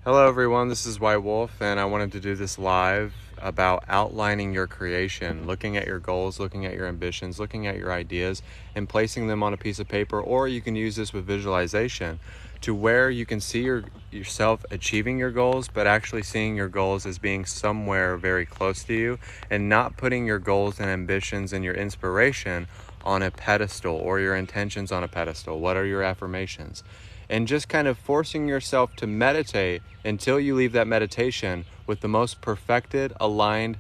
Hello everyone, this is White Wolf, and I wanted to do this live about outlining your creation, looking at your goals, looking at your ambitions, looking at your ideas, and placing them on a piece of paper, or you can use this with visualization to where you can see yourself achieving your goals, but actually seeing your goals as being somewhere very close to you, and not putting your goals and ambitions and your inspiration on a pedestal or your intentions on a pedestal. What are your affirmations? And just kind of forcing yourself to meditate until you leave that meditation with the most perfected, aligned,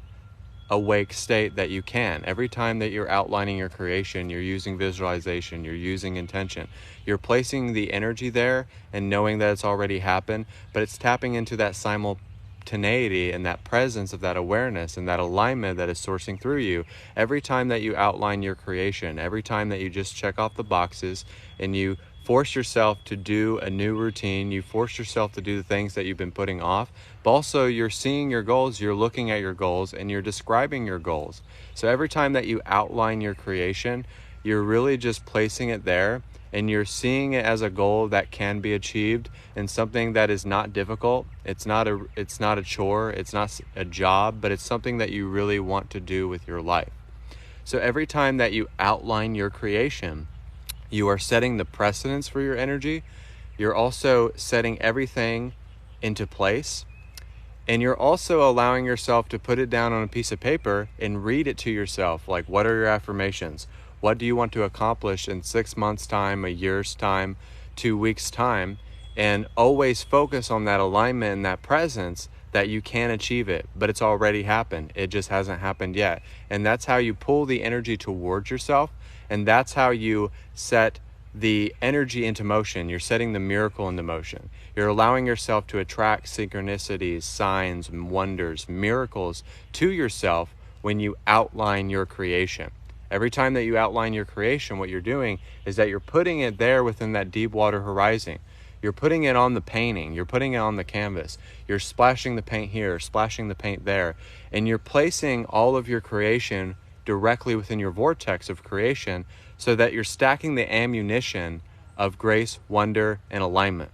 awake state that you can. Every time that you're outlining your creation, you're using visualization, you're using intention. You're placing the energy there and knowing that it's already happened, but it's tapping into that simultaneity and that presence of that awareness and that alignment that is sourcing through you. Every time that you outline your creation, every time that you just check off the boxes and you force yourself to do a new routine, you force yourself to do the things that you've been putting off, but also you're seeing your goals, you're looking at your goals, and you're describing your goals. So every time that you outline your creation, you're really just placing it there, and you're seeing it as a goal that can be achieved and something that is not difficult. It's not a chore, it's not a job, but it's something that you really want to do with your life. So every time that you outline your creation, you are setting the precedence for your energy. You're also setting everything into place. And you're also allowing yourself to put it down on a piece of paper and read it to yourself. Like, what are your affirmations? What do you want to accomplish in 6 months' time, a year's time, 2 weeks' time? And always focus on that alignment and that presence that you can achieve it, but it's already happened. It just hasn't happened yet. And that's how you pull the energy towards yourself. And that's how you set the energy into motion. You're setting the miracle into motion. You're allowing yourself to attract synchronicities, signs, wonders, miracles to yourself when you outline your creation. Every time that you outline your creation, what you're doing is that you're putting it there within that deep water horizon. You're putting it on the painting. You're putting it on the canvas. You're splashing the paint here, splashing the paint there. And you're placing all of your creation directly within your vortex of creation so that you're stacking the ammunition of grace, wonder, and alignment.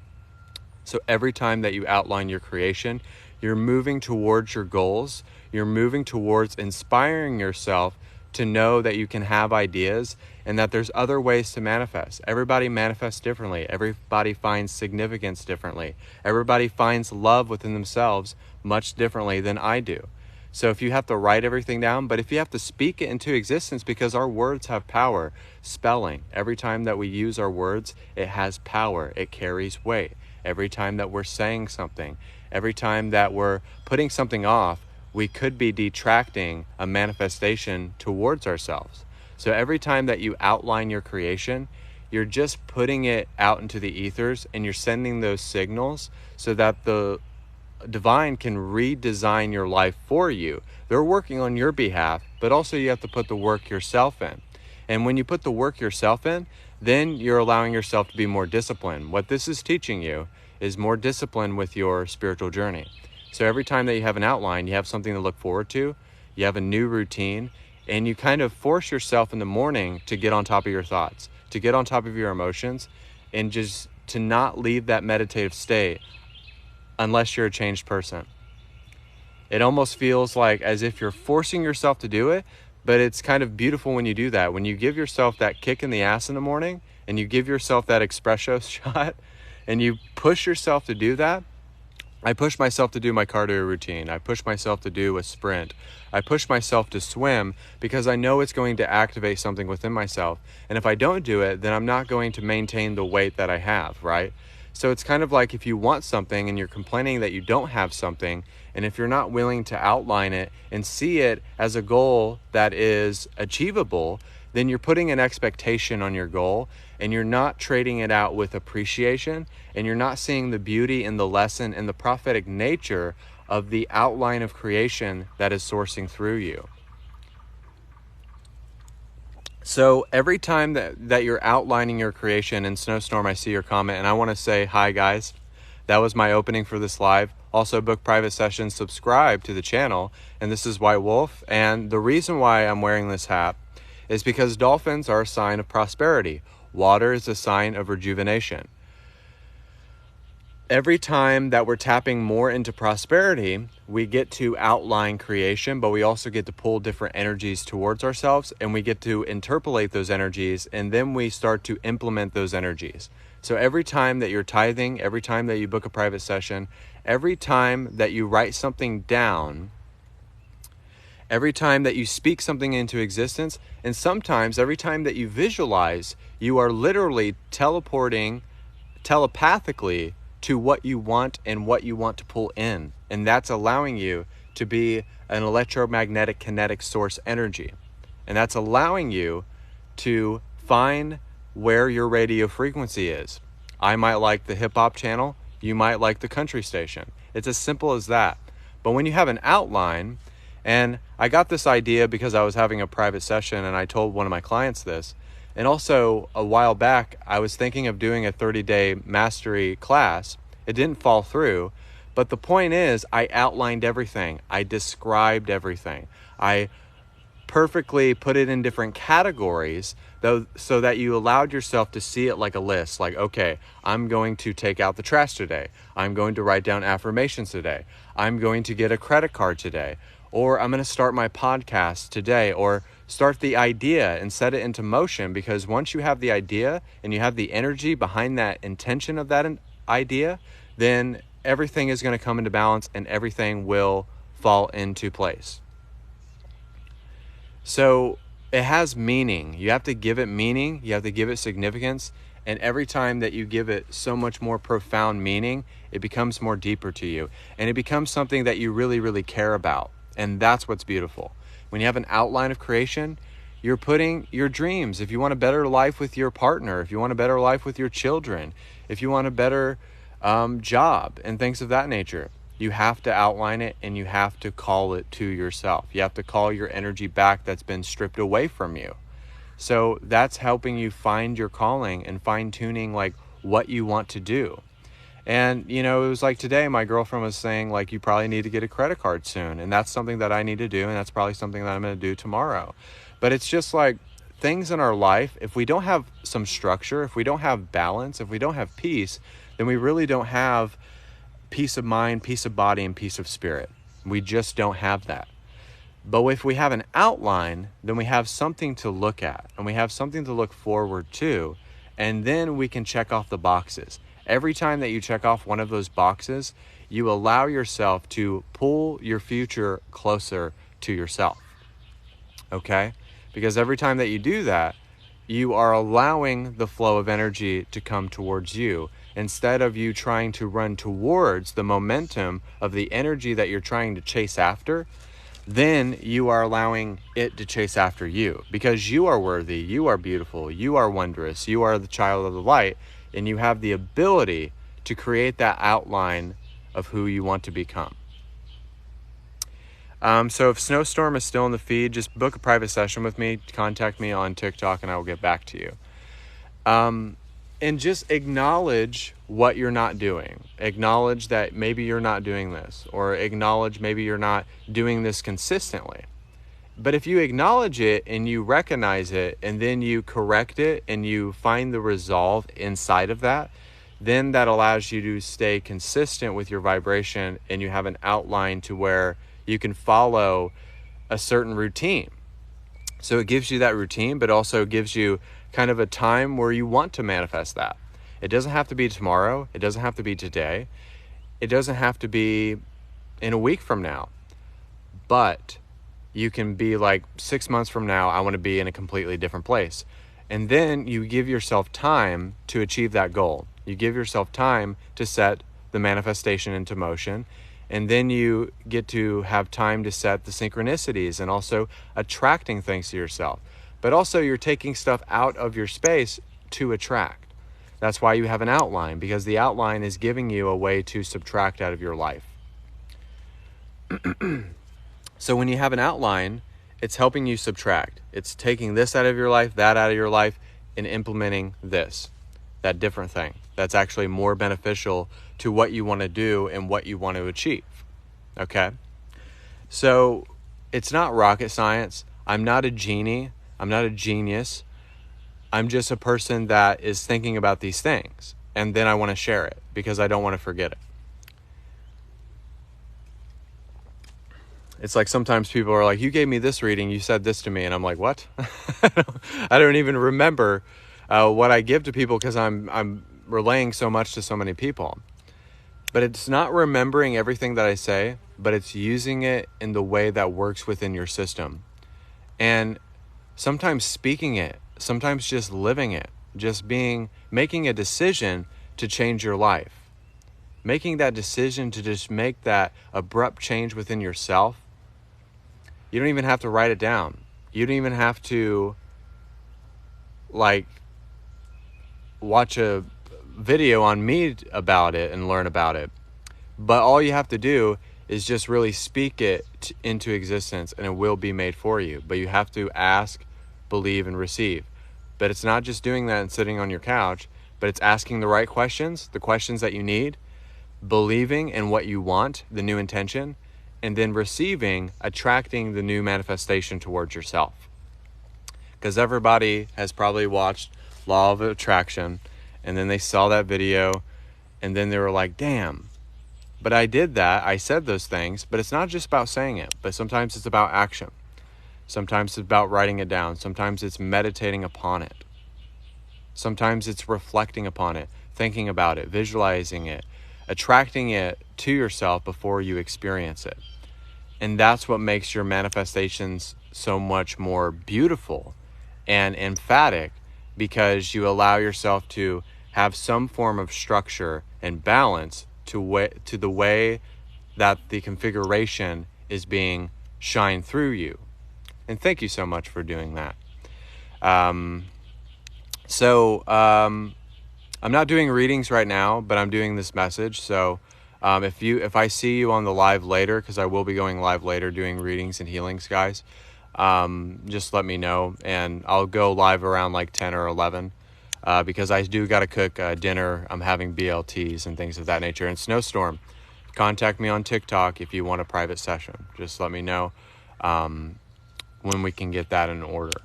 So every time that you outline your creation, you're moving towards your goals. You're moving towards inspiring yourself to know that you can have ideas and that there's other ways to manifest. Everybody manifests differently. Everybody finds significance differently. Everybody finds love within themselves much differently than I do. So if you have to write everything down, but if you have to speak it into existence, because our words have power. Spelling, every time that we use our words, it has power. It carries weight. Every time that we're saying something, every time that we're putting something off, we could be detracting a manifestation towards ourselves. So every time that you outline your creation, you're just putting it out into the ethers and you're sending those signals so that the divine can redesign your life for you. They're working on your behalf, but also you have to put the work yourself in. And when you put the work yourself in, then you're allowing yourself to be more disciplined. What this is teaching you is more discipline with your spiritual journey. So every time that you have an outline, you have something to look forward to, you have a new routine, and you kind of force yourself in the morning to get on top of your thoughts, to get on top of your emotions, and just to not leave that meditative state unless you're a changed person. It almost feels like as if you're forcing yourself to do it, but it's kind of beautiful when you do that. When you give yourself that kick in the ass in the morning and you give yourself that espresso shot and you push yourself to do that. I push myself to do my cardio routine. I push myself to do a sprint. I push myself to swim because I know it's going to activate something within myself. And if I don't do it, then I'm not going to maintain the weight that I have, right? So it's kind of like if you want something and you're complaining that you don't have something, and if you're not willing to outline it and see it as a goal that is achievable, then you're putting an expectation on your goal and you're not trading it out with appreciation, and you're not seeing the beauty and the lesson and the prophetic nature of the outline of creation that is sourcing through you. So every time that you're outlining your creation, and Snowstorm, I see your comment, and I want to say hi, guys. That was my opening for this live. Also, book private sessions, subscribe to the channel, and this is White Wolf. And the reason why I'm wearing this hat is because dolphins are a sign of prosperity. Water is a sign of rejuvenation. every time that we're tapping more into prosperity, we get to outline creation, but we also get to pull different energies towards ourselves, and we get to interpolate those energies, and then we start to implement those energies. So every time that you're tithing, every time that you book a private session, every time that you write something down, every time that you speak something into existence, and sometimes every time that you visualize, you are literally teleporting telepathically to what you want and what you want to pull in. And that's allowing you to be an electromagnetic kinetic source energy. And that's allowing you to find where your radio frequency is. I might like the hip hop channel. You might like the country station. It's as simple as that. But when you have an outline, and I got this idea because I was having a private session and I told one of my clients this. And also a while back, I was thinking of doing a 30-day mastery class. It didn't fall through, but the point is I outlined everything. I described everything. I perfectly put it in different categories though, so that you allowed yourself to see it like a list. Like, okay, I'm going to take out the trash today. I'm going to write down affirmations today. I'm going to get a credit card today. Or I'm going to start my podcast today, or start the idea and set it into motion. Because once you have the idea and you have the energy behind that intention of that idea, then everything is going to come into balance and everything will fall into place. So it has meaning. You have to give it meaning. You have to give it significance. And every time that you give it so much more profound meaning, it becomes more deeper to you. And it becomes something that you really, really care about. And that's what's beautiful. When you have an outline of creation, you're putting your dreams. If you want a better life with your partner, if you want a better life with your children, if you want a better job and things of that nature, you have to outline it and you have to call it to yourself. You have to call your energy back that's been stripped away from you. So that's helping you find your calling and fine-tuning like what you want to do. And, you know, it was like today, my girlfriend was saying, like, you probably need to get a credit card soon. And that's something that I need to do. And that's probably something that I'm going to do tomorrow. But it's just like things in our life, if we don't have some structure, if we don't have balance, if we don't have peace, then we really don't have peace of mind, peace of body, and peace of spirit. We just don't have that. But if we have an outline, then we have something to look at and we have something to look forward to. And then we can check off the boxes. Every time that you check off one of those boxes, you allow yourself to pull your future closer to yourself. Okay? Because every time that you do that, you are allowing the flow of energy to come towards you instead of you trying to run towards the momentum of the energy that you're trying to chase after. Then you are allowing it to chase after you because you are worthy, you are beautiful, you are wondrous, you are the child of the light. And you have the ability to create that outline of who you want to become. So if Snowstorm is still in the feed, just book a private session with me. Contact me on TikTok and I will get back to you. And just acknowledge what you're not doing. Acknowledge that maybe you're not doing this, or acknowledge maybe you're not doing this consistently. But if you acknowledge it and you recognize it and then you correct it and you find the resolve inside of that, then that allows you to stay consistent with your vibration and you have an outline to where you can follow a certain routine. So it gives you that routine, but also gives you kind of a time where you want to manifest that. It doesn't have to be tomorrow. It doesn't have to be today. It doesn't have to be in a week from now. But you can be like 6 months from now, I want to be in a completely different place. And then you give yourself time to achieve that goal. You give yourself time to set the manifestation into motion. And then you get to have time to set the synchronicities and also attracting things to yourself. But also you're taking stuff out of your space to attract. That's why you have an outline, because the outline is giving you a way to subtract out of your life. So when you have an outline, it's helping you subtract. It's taking this out of your life, that out of your life, and implementing this, that different thing. That's actually more beneficial to what you want to do and what you want to achieve. Okay? So it's not rocket science. I'm not a genie. I'm not a genius. I'm just a person that is thinking about these things. and then I want to share it because I don't want to forget it. It's like sometimes people are like, you gave me this reading, you said this to me, and I'm like, what? I don't even remember what I give to people because I'm relaying so much to so many people. But it's not remembering everything that I say, but it's using it in the way that works within your system. And sometimes speaking it, sometimes just living it, just making a decision to change your life. Making that decision to just make that abrupt change within yourself. You don't even have to write it down. You don't even have to watch a video on me about it and learn about it. But all you have to do is just really speak it into existence, and it will be made for you. But you have to ask, believe, and receive. But it's not just doing that and sitting on your couch, but it's asking the right questions, the questions that you need, believing in what you want, the new intention, and then receiving, attracting the new manifestation towards yourself. Because everybody has probably watched Law of Attraction, and then they saw that video, and then they were like, damn, but I did that, I said those things. But it's not just about saying it, but sometimes it's about action. Sometimes it's about writing it down. Sometimes it's meditating upon it. Sometimes it's reflecting upon it, thinking about it, visualizing it, attracting it to yourself before you experience it. And that's what makes your manifestations so much more beautiful and emphatic, because you allow yourself to have some form of structure and balance to the way that the configuration is being shined through you. And thank you so much for doing that. I'm not doing readings right now, but I'm doing this message. So if I see you on the live later, because I will be going live later doing readings and healings, guys, just let me know, and I'll go live around like 10 or 11, because I do got to cook dinner. I'm having BLTs and things of that nature. And Snowstorm, contact me on TikTok if you want a private session. Just let me know when we can get that in order.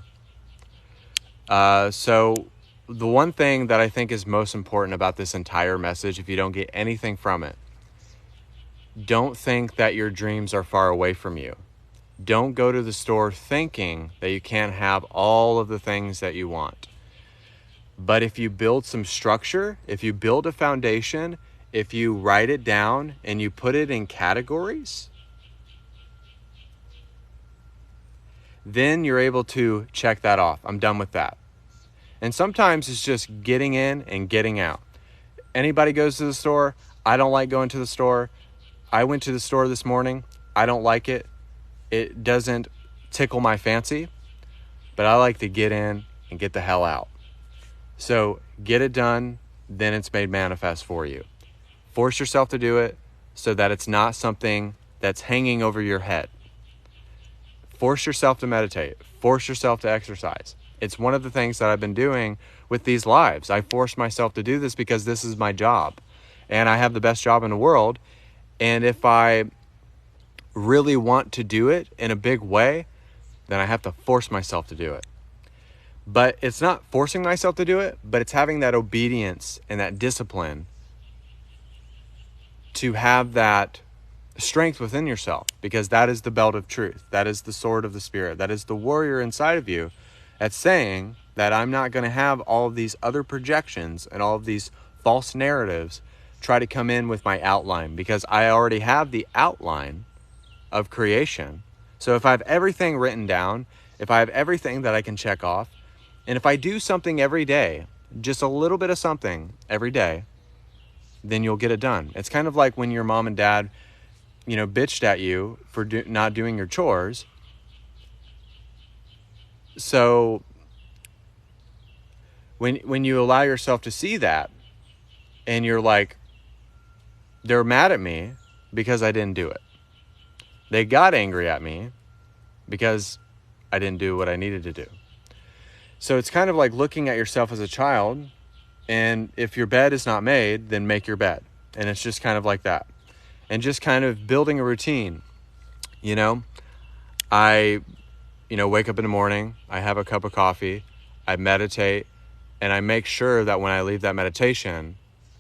So the one thing that I think is most important about this entire message, if you don't get anything from it, don't think that your dreams are far away from you. Don't go to the store thinking that you can't have all of the things that you want. But if you build some structure, if you build a foundation, if you write it down and you put it in categories, then you're able to check that off. I'm done with that. And sometimes it's just getting in and getting out. Anybody goes to the store? I don't like going to the store. I went to the store this morning. I don't like it. It doesn't tickle my fancy, but I like to get in and get the hell out. So get it done, then it's made manifest for you. Force yourself to do it so that it's not something that's hanging over your head. Force yourself to meditate. Force yourself to exercise. It's one of the things that I've been doing with these lives. I force myself to do this because this is my job, and I have the best job in the world. And if I really want to do it in a big way, then I have to force myself to do it. But it's not forcing myself to do it, but it's having that obedience and that discipline to have that strength within yourself, because that is the belt of truth. That is the sword of the spirit. That is the warrior inside of you that's saying that I'm not going to have all of these other projections and all of these false narratives try to come in with my outline, because I already have the outline of creation. So if I have everything written down, if I have everything that I can check off, and if I do something every day, just a little bit of something every day, then you'll get it done. It's kind of like when your mom and dad, bitched at you for not doing your chores. So when you allow yourself to see that, and you're like, they're mad at me because I didn't do it. They got angry at me because I didn't do what I needed to do. So it's kind of like looking at yourself as a child, and if your bed is not made, then make your bed. And it's just kind of like that. And just kind of building a routine. I wake up in the morning, I have a cup of coffee, I meditate, and I make sure that when I leave that meditation,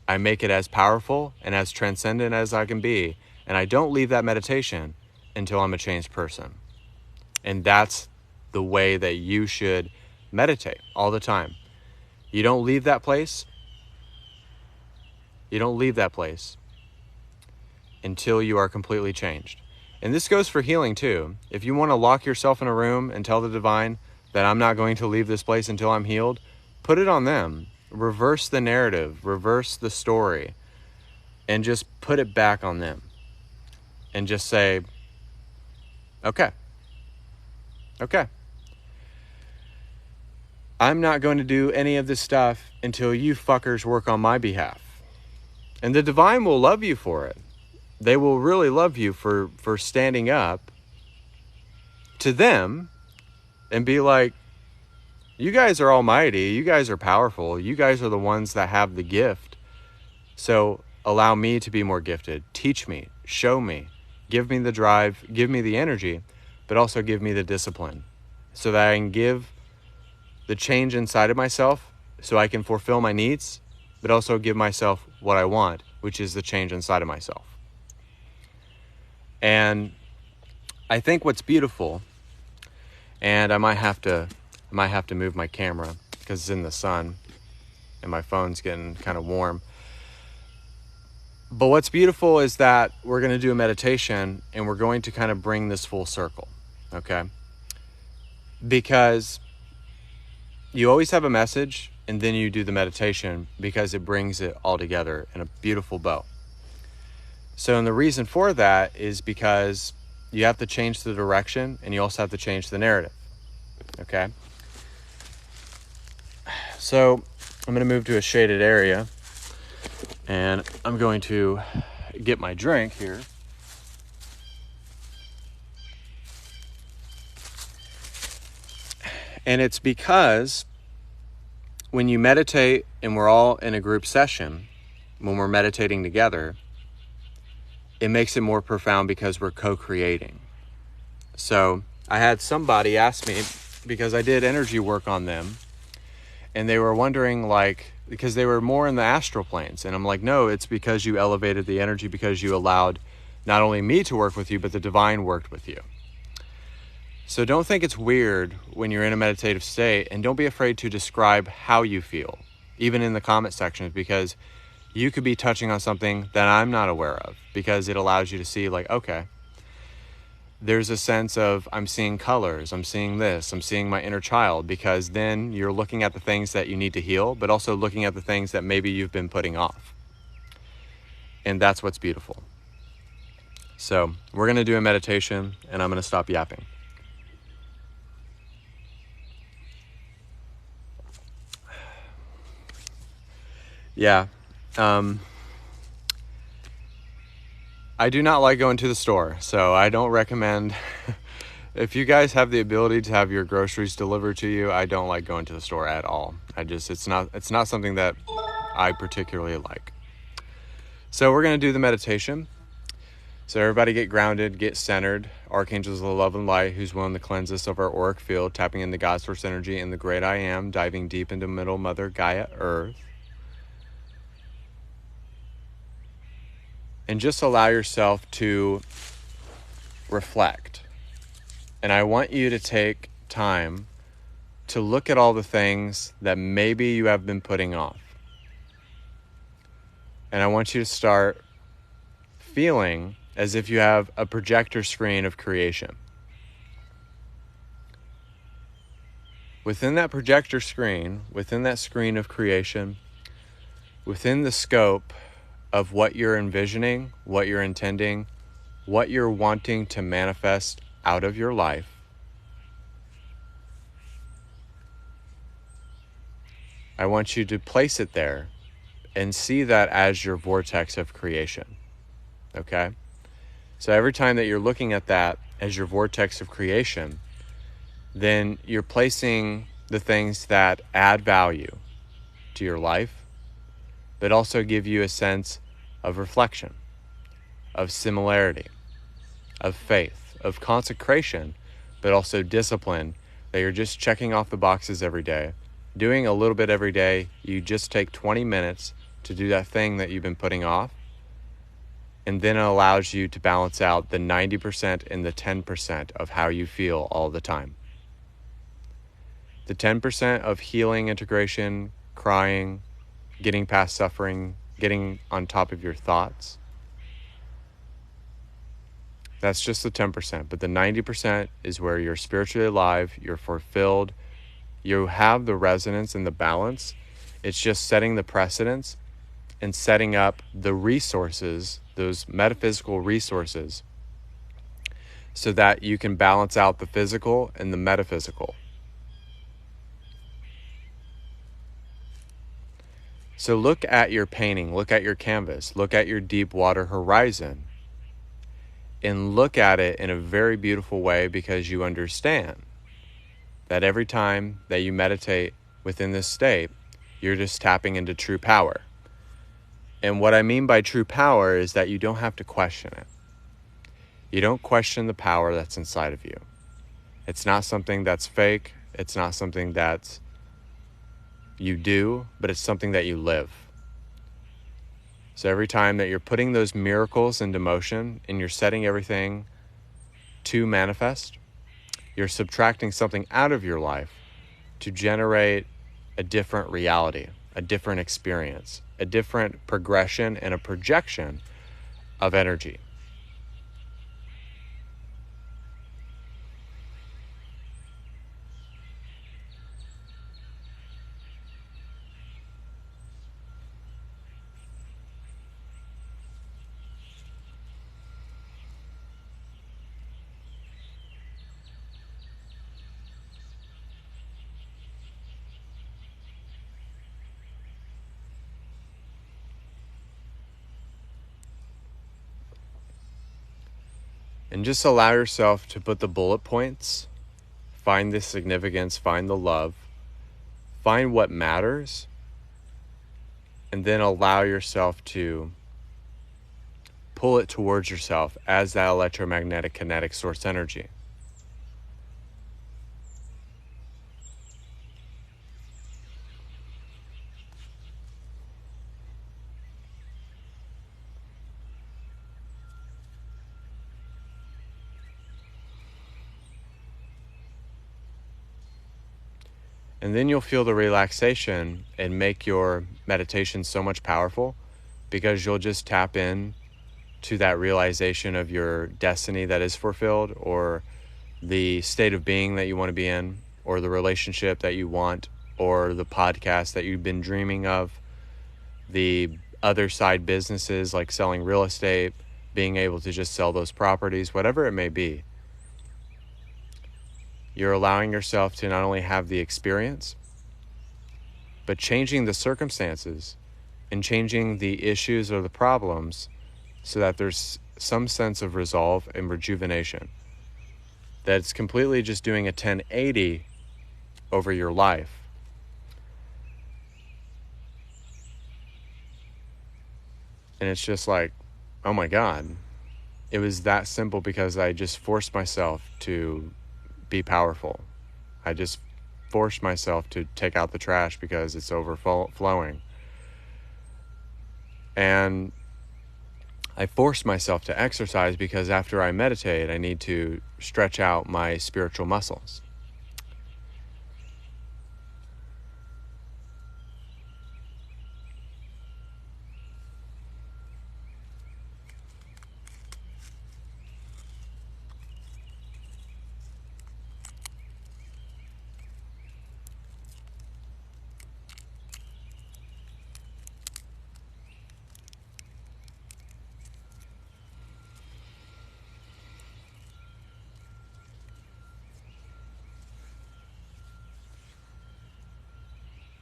I make it as powerful and as transcendent as I can be. And I don't leave that meditation until I'm a changed person. And that's the way that you should meditate all the time. You don't leave that place. You don't leave that place until you are completely changed. And this goes for healing too. If you want to lock yourself in a room and tell the divine that I'm not going to leave this place until I'm healed, put it on them. Reverse the narrative, reverse the story, and just put it back on them. And just say, okay. I'm not going to do any of this stuff until you fuckers work on my behalf. And the divine will love you for it. They will really love you for standing up to them and be like, you guys are almighty. You guys are powerful. You guys are the ones that have the gift. So allow me to be more gifted. Teach me. Show me. Give me the drive. Give me the energy. But also give me the discipline so that I can give the change inside of myself so I can fulfill my needs, but also give myself what I want, which is the change inside of myself. And I think what's beautiful, and I might have to move my camera because it's in the sun and my phone's getting kind of warm. But what's beautiful is that we're going to do a meditation and we're going to kind of bring this full circle, okay? Because you always have a message and then you do the meditation because it brings it all together in a beautiful bow. So, and the reason for that is because you have to change the direction and you also have to change the narrative, okay? So I'm going to move to a shaded area and I'm going to get my drink here. And it's because when you meditate and we're all in a group session, when we're meditating together, it makes it more profound because we're co-creating. So I had somebody ask me, because I did energy work on them, and they were wondering, like, because they were more in the astral planes. And I'm like, no, it's because you elevated the energy, because you allowed not only me to work with you, but the divine worked with you. So don't think it's weird when you're in a meditative state, and don't be afraid to describe how you feel, even in the comment sections, because you could be touching on something that I'm not aware of, because it allows you to see, like, okay, there's a sense of, I'm seeing colors, I'm seeing this, I'm seeing my inner child, because then you're looking at the things that you need to heal, but also looking at the things that maybe you've been putting off. And that's what's beautiful. So we're going to do a meditation, and I'm going to stop yapping. Yeah. I do not like going to the store, so I don't recommend. If you guys have the ability to have your groceries delivered to you, I don't like going to the store at all. It's not something that I particularly like. So we're going to do the meditation. So everybody get grounded, get centered. Archangels of the love and light, who's willing to cleanse us of our auric field, tapping into God's source energy and the great I am, diving deep into Middle Mother Gaia Earth. And just allow yourself to reflect. And I want you to take time to look at all the things that maybe you have been putting off. And I want you to start feeling as if you have a projector screen of creation. Within that projector screen, within that screen of creation, within the scope of what you're envisioning, what you're intending, what you're wanting to manifest out of your life, I want you to place it there and see that as your vortex of creation. Okay? So every time that you're looking at that as your vortex of creation, then you're placing the things that add value to your life, but also give you a sense of reflection, of similarity, of faith, of consecration, but also discipline, that you're just checking off the boxes every day, doing a little bit every day. You just take 20 minutes to do that thing that you've been putting off. And then it allows you to balance out the 90% and the 10% of how you feel all the time. The 10% of healing, integration, crying, getting past suffering, getting on top of your thoughts. That's just the 10%. But the 90% is where you're spiritually alive, you're fulfilled, you have the resonance and the balance. It's just setting the precedence and setting up the resources, those metaphysical resources, so that you can balance out the physical and the metaphysical. So look at your painting, look at your canvas, look at your deep water horizon, and look at it in a very beautiful way, because you understand that every time that you meditate within this state, you're just tapping into true power. And what I mean by true power is that you don't have to question it. You don't question the power that's inside of you. It's not something that's fake. It's not something that you do, but it's something that you live. So every time that you're putting those miracles into motion and you're setting everything to manifest, you're subtracting something out of your life to generate a different reality, a different experience, a different progression and a projection of energy. And just allow yourself to put the bullet points, find the significance, find the love, find what matters, and then allow yourself to pull it towards yourself as that electromagnetic kinetic source energy. And then you'll feel the relaxation and make your meditation so much powerful, because you'll just tap in to that realization of your destiny that is fulfilled, or the state of being that you want to be in, or the relationship that you want, or the podcast that you've been dreaming of, the other side businesses like selling real estate, being able to just sell those properties, whatever it may be. You're allowing yourself to not only have the experience, but changing the circumstances and changing the issues or the problems so that there's some sense of resolve and rejuvenation. That it's completely just doing a 1080 over your life. And it's just like, oh my God, it was that simple because I just forced myself to be powerful. I just forced myself to take out the trash because it's overflowing. And I forced myself to exercise because after I meditate, I need to stretch out my spiritual muscles.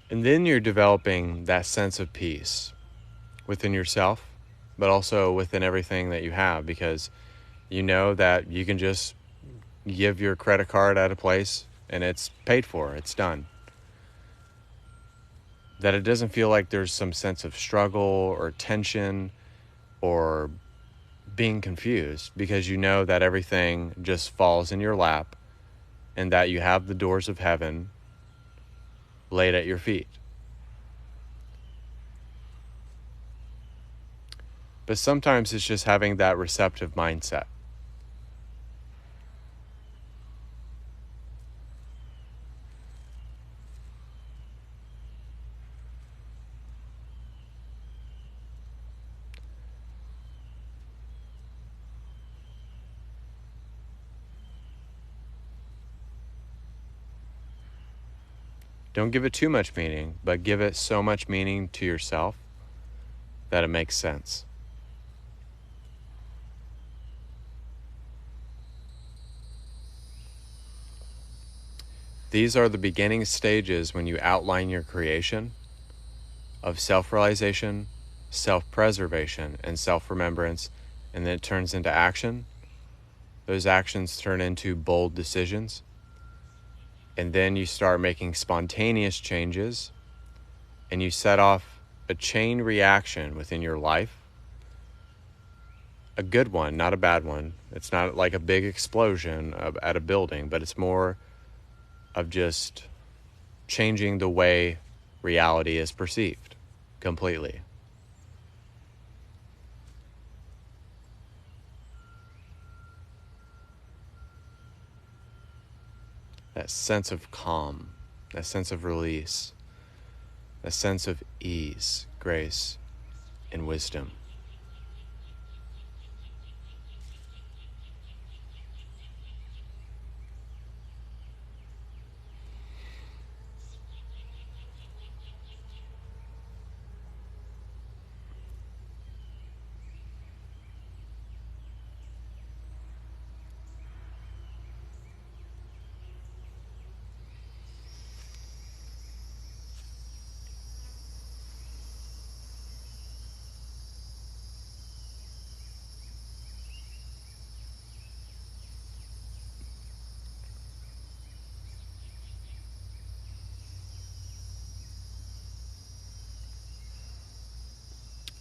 And then you're developing that sense of peace within yourself, but also within everything that you have, because you know that you can just give your credit card at a place and it's paid for, it's done. That it doesn't feel like there's some sense of struggle or tension or being confused, because you know that everything just falls in your lap and that you have the doors of heaven laid at your feet. But sometimes it's just having that receptive mindset. Don't give it too much meaning, but give it so much meaning to yourself that it makes sense. These are the beginning stages when you outline your creation of self-realization, self-preservation, and self-remembrance, and then it turns into action. Those actions turn into bold decisions. And then you start making spontaneous changes, and you set off a chain reaction within your life. A good one, not a bad one. It's not like a big explosion at a building, but it's more of just changing the way reality is perceived completely. That sense of calm, that sense of release, that sense of ease, grace, and wisdom.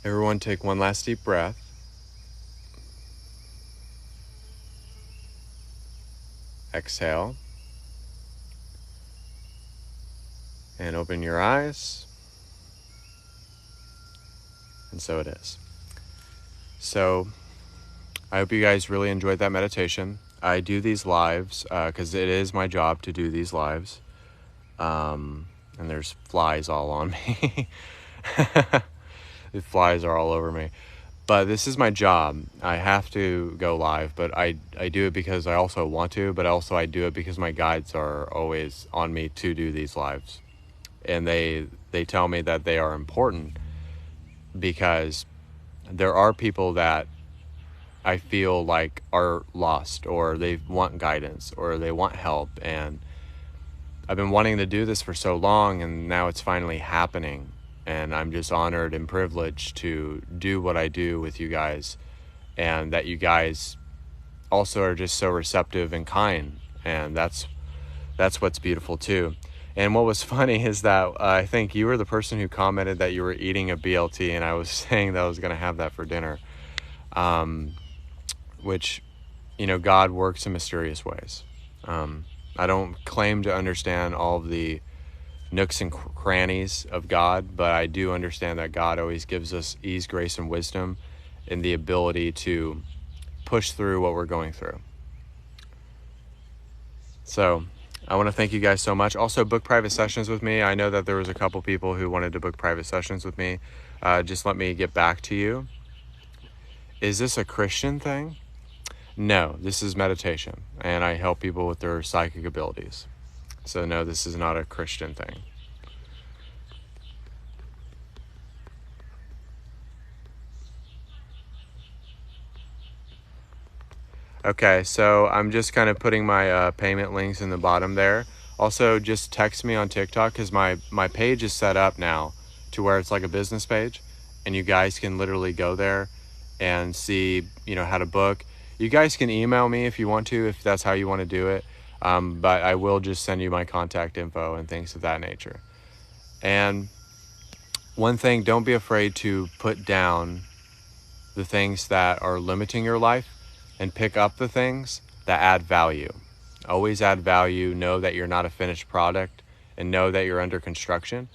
Everyone take one last deep breath. Exhale. And open your eyes. And so it is. So I hope you guys really enjoyed that meditation. I do these lives because it is my job to do these lives. And there's flies all on me. The flies are all over me. But this is my job. I have to go live, but I do it because I also want to, but also I do it because my guides are always on me to do these lives. And they tell me that they are important because there are people that I feel like are lost, or they want guidance, or they want help. And I've been wanting to do this for so long, and now it's finally happening. And I'm just honored and privileged to do what I do with you guys, and that you guys also are just so receptive and kind. And that's what's beautiful too. And what was funny is that I think you were the person who commented that you were eating a BLT, and I was saying that I was going to have that for dinner, which, God works in mysterious ways. I don't claim to understand all of the nooks and crannies of God, but I do understand that God always gives us ease, grace, and wisdom, and the ability to push through what we're going through. So I want to thank you guys so much. Also, book private sessions with me. I know that there was a couple people who wanted to book private sessions with me. Just let me get back to you. Is this a Christian thing? No, this is meditation, and I help people with their psychic abilities. So no, this is not a Christian thing. Okay, so I'm just kind of putting my payment links in the bottom there. Also, just text me on TikTok because my page is set up now to where it's like a business page, and you guys can literally go there and see, how to book. You guys can email me if you want to, if that's how you want to do it. But I will just send you my contact info and things of that nature. And one thing, don't be afraid to put down the things that are limiting your life and pick up the things that add value. Always add value. Know that you're not a finished product, and know that you're under construction,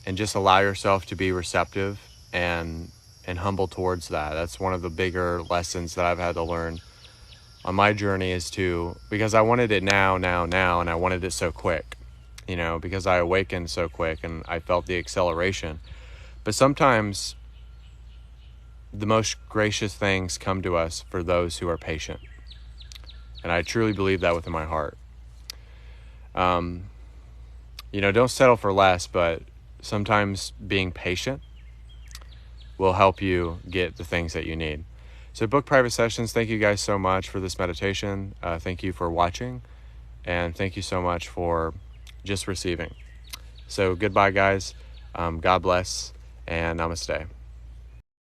and just allow yourself to be receptive and and humble towards that. That's one of the bigger lessons that I've had to learn on my journey, is to, because I wanted it now, and I wanted it so quick, because I awakened so quick and I felt the acceleration. But sometimes the most gracious things come to us for those who are patient. And I truly believe that within my heart. Don't settle for less, but sometimes being patient will help you get the things that you need. So book private sessions. Thank you guys so much for this meditation. Thank you for watching, and thank you so much for just receiving. So goodbye, guys. God bless, and namaste.